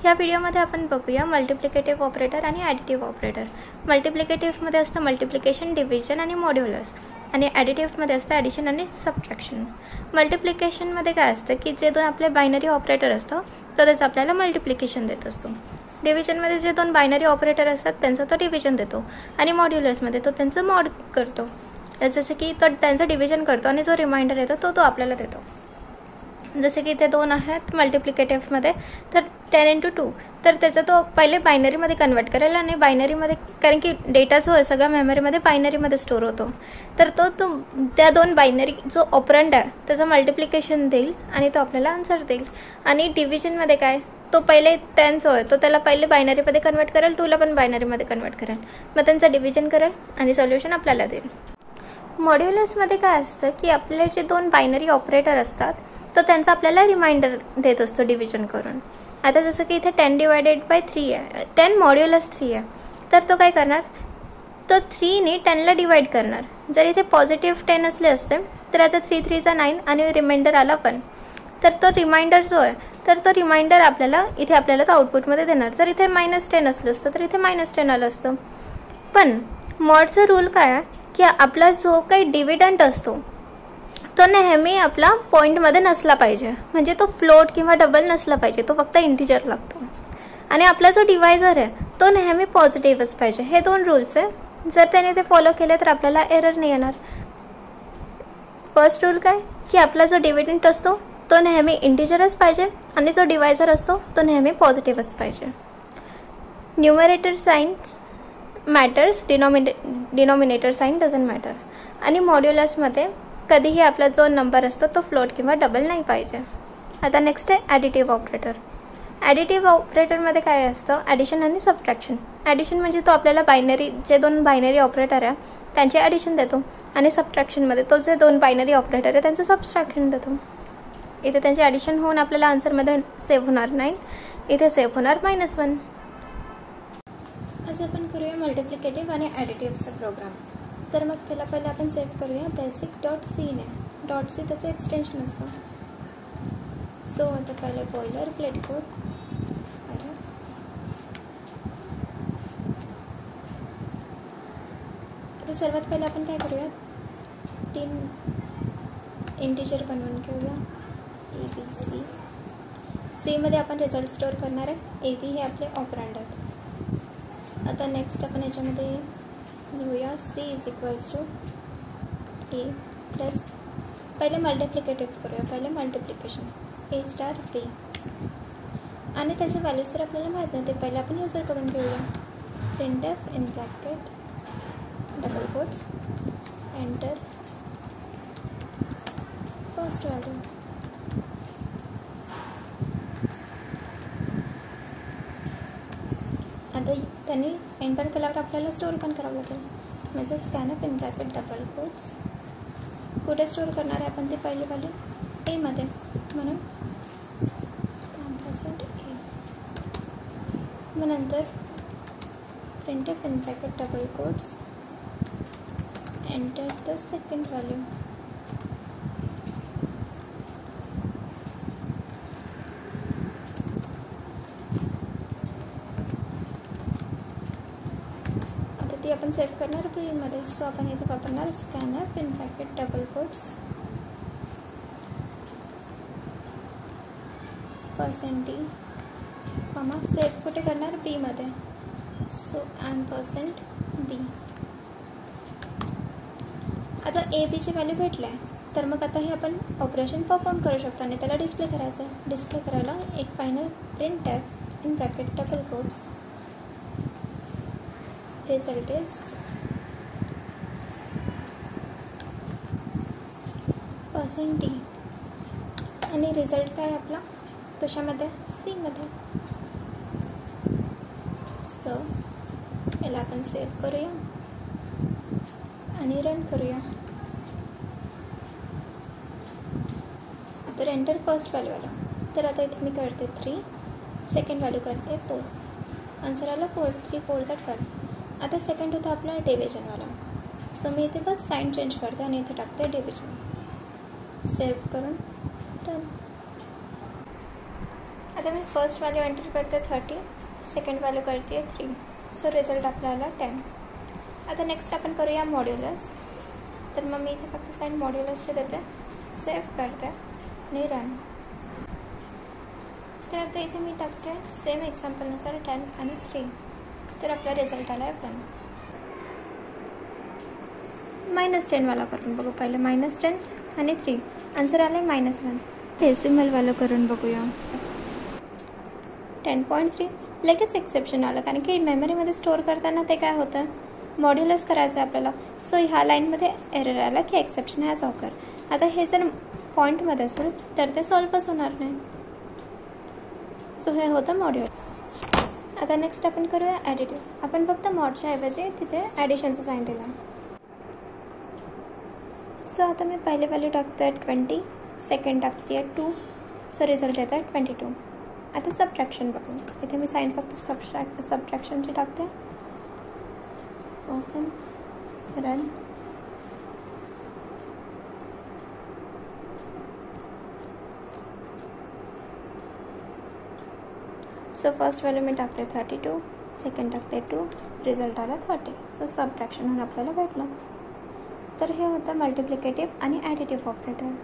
या व्हिडिओमध्ये आपण बघूया मल्टिप्लिकेटिव्ह ऑपरेटर आणि ॲडिटिव्ह ऑपरेटर. मल्टिप्लिकेटिव्हमध्ये असतं मल्टिप्लिकेशन, डिव्हिजन आणि मॉड्युलस, आणि ॲडिटिव्हमध्ये असतं ॲडिशन आणि सबट्रॅक्शन. मल्टिप्लिकेशनमध्ये काय असतं की जे दोन आपले बायनरी ऑपरेटर असतं तो त्याचं आपल्याला मल्टिप्लिकेशन देत असतो. डिव्हिजनमध्ये जे दोन बायनरी ऑपरेटर असतात त्यांचा तो डिव्हिजन देतो, आणि मॉड्युलसमध्ये तो त्यांचं मॉड करतो. जसं की तो त्यांचं डिव्हिजन करतो आणि जो रिमाइंडर येतो तो आपल्याला देतो. जसे की ते दोन आहेत मल्टिप्लिकेटिव्हमध्ये, तर 10 × 2, तर त्याचा तो पहिले बायनरीमध्ये कन्वर्ट करेल, आणि बायनरीमध्ये कारण की डेटा जो आहे सगळ्या मेमरीमध्ये बायनरीमध्ये स्टोअर होतो, तर तो त्या दोन बायनरी जो ऑपरंड आहे त्याचं मल्टिप्लिकेशन देईल आणि तो आपल्याला आन्सर देईल. आणि डिव्हिजनमध्ये काय, तो पहिले 10 जो आहे तो त्याला पहिले बायनरीमध्ये कन्वर्ट करेल, 2ला पण बायनरीमध्ये कन्वर्ट करेल, मग त्यांचं डिव्हिजन करेल आणि सोल्युशन आपल्याला देईल. मॉड्युलसमध्ये काय असतं की आपले जे दोन बायनरी ऑपरेटर असतात तो त्यांचा आपल्याला रिमाइंडर देत असतो डिव्हिजन करून. आता जसं की इथे 10 / 3 आहे, 10 मॉड्युलस 3 आहे, तर तो काय करणार, तो 3ने 10ला डिवाइड करणार. जर इथे पॉझिटिव्ह 10 असले असते तर आता 3 × 3 = 9 आणि रिमाइंडर आला 1, तर तो रिमाइंडर जो आहे तर तो रिमाइंडर आपल्याला तो आउटपुटमध्ये देणार. जर इथे -10 असलं असतं तर इथे -10 आलं असतं. पण मॉडचा रूल काय आहे की आपला जो काही डिव्हिडंट असतो तो नेहमी आपला पॉईंटमध्ये नसला पाहिजे, म्हणजे तो फ्लोट किंवा डबल नसला पाहिजे, तो फक्त इंटिजर लागतो. आणि आपला जो डिवायझर आहे तो नेहमी पॉझिटिव्हच पाहिजे. हे दोन रूल्स आहे, जर त्याने ते फॉलो केले तर आपल्याला एरर नाही येणार. फर्स्ट रूल काय की आपला जो डिव्हिडंट असतो तो नेहमी इंटिजरच पाहिजे, आणि जो डिवायझर असतो तो नेहमी पॉझिटिव्हच पाहिजे. Numerator sign matters, denominator sign doesn't matter. आणि मॉड्युलसमध्ये कधीही आपला जो नंबर असतो तो फ्लोट किंवा डबल नाही पाहिजे. आता नेक्स्ट आहे ॲडिटिव्ह ऑपरेटर. ॲडिटिव्ह ऑपरेटरमध्ये काय असतं, ॲडिशन आणि सबट्रॅक्शन. ॲडिशन म्हणजे तो आपल्याला जे दोन बायनरी ऑपरेटर आहे त्यांचे ॲडिशन देतो, आणि सबट्रॅक्शनमध्ये तो जे दोन बायनरी ऑपरेटर आहे त्यांचं सबट्रॅक्शन देतो. इथे त्यांचे ॲडिशन होऊन आपल्याला आन्सरमध्ये सेव्ह होणार 9, इथे सेव्ह होणार -1. आज आपण करूया मल्टिप्लिकेटिव्ह आणि ॲडिटिव्हचा प्रोग्राम. तर मग त्याला पहिले आपण सेव्ह करूया basic.c ने. .c त्याचं एक्सटेन्शन असतं. सो आता पहिले बॉयलर प्लेट कोड. आता सर्वात पहिले आपण काय करूया, 3 इंटिजर बनवून घेऊया. ABC. C मध्ये आपण रिझल्ट स्टोअर करणार आहे. AB हे आपले ऑपरंड आहेत. आता नेक्स्ट आपण याच्यामध्ये लिहूया C = A प्लस, पहिले मल्टिप्लिकेटिव्ह करूया, पहिले मल्टिप्लिकेशन A * B, आणि त्याची व्हॅल्यूज तर आपल्याला माहीत नाही, ते पहिले आपण युजर करून घेऊया. printf in bracket double quotes enter first value. आता त्यांनी एंटर केल्यावर आपल्याला स्टोअर पण करावं लागेल, म्हणजे scanf in bracket double quotes. कुठे स्टोअर करणार आहे आपण ती पहिली व्हॅल्यू A मध्ये, म्हणून %A. मग नंतर printf in bracket double quotes enter the second value. ती आपण सेव्ह करणार प्रिंटमध्ये. सो आपण इथे वापरणार scanf in bracket double quotes %D, save कुठे करणार B मध्ये. So %B. आता ABची व्हॅल्यू भेटली आहे, तर मग आता हे आपण ऑपरेशन परफॉर्म करू शकतो आणि त्याला डिस्प्ले करायचं आहे. डिस्प्ले करायला एक final printf in bracket double quotes result is %D, आणि रिझल्ट काय आपला कशामध्ये, C मध्ये. सो याला आपण सेव्ह करूया आणि रन करूया. तर एंटर फर्स्ट व्हॅल्यू आला, तर आता इथे मी करते 3, सेकंड व्हॅल्यू करते 4, आन्सर आला 4. 3 × 4 = 12. आता सेकंड होता आपला डिव्हिजनवाला. सो मी इथे बस साईन चेंज करते आणि इथे टाकते डिव्हिजन. सेव्ह करून रन. आता मी फर्स्ट व्हॅल्यू एंटर करते 30, सेकंड व्हॅल्यू करते 3. सो रिझल्ट आपल्याला 10. आता नेक्स्ट आपण करूया मॉड्युलस. तर मग मी इथे फक्त साइन मॉड्युलसचे देते, सेव्ह करते आणि रन. तर आता इथे मी टाकते सेम एक्झाम्पलनुसार 10 आणि 3. तर आपला रिझल्ट आला आहे 1. -10वाला करून बघू पहिले. -10 आणि 3 आन्सर आलं आहे -1. डेसिमलवालं करून बघूया. 10.3 लगेच एक्सेप्शन आलं, कारण की मेमरीमध्ये स्टोअर करताना ते काय होतं, मॉड्युलस करायचं आहे आपल्याला. सो ह्या लाईनमध्ये एरर आला की एक्सेप्शन हॅज ऑकर. आता हे जर पॉईंटमध्ये असेल तर ते सॉल्वच होणार नाही. सो हे होतं मॉड्युल. आता नेक्स्ट आपण करूया ॲडिटिव्ह. आपण फक्त मॉडच्या ऐवजी तिथे ॲडिशनचं साईन दिला. सो आता मी पहिले व्हॅल्यू टाकते 20, सेकंड टाकते 2. सो रिझल्ट येत आहे 22. आता सबट्रॅक्शन बघू. इथे मी साईन फक्त सबट्रॅक्शनची टाकते. Open, run. So first value मी टाकते 32, सेकंड टाकते 2, रिझल्ट आला 30. सो सबट्रॅक्शन म्हणून आपल्याला भेटलं. तर हे होतं मल्टिप्लिकेटिव्ह आणि ॲडिटिव्ह ऑपरेटर.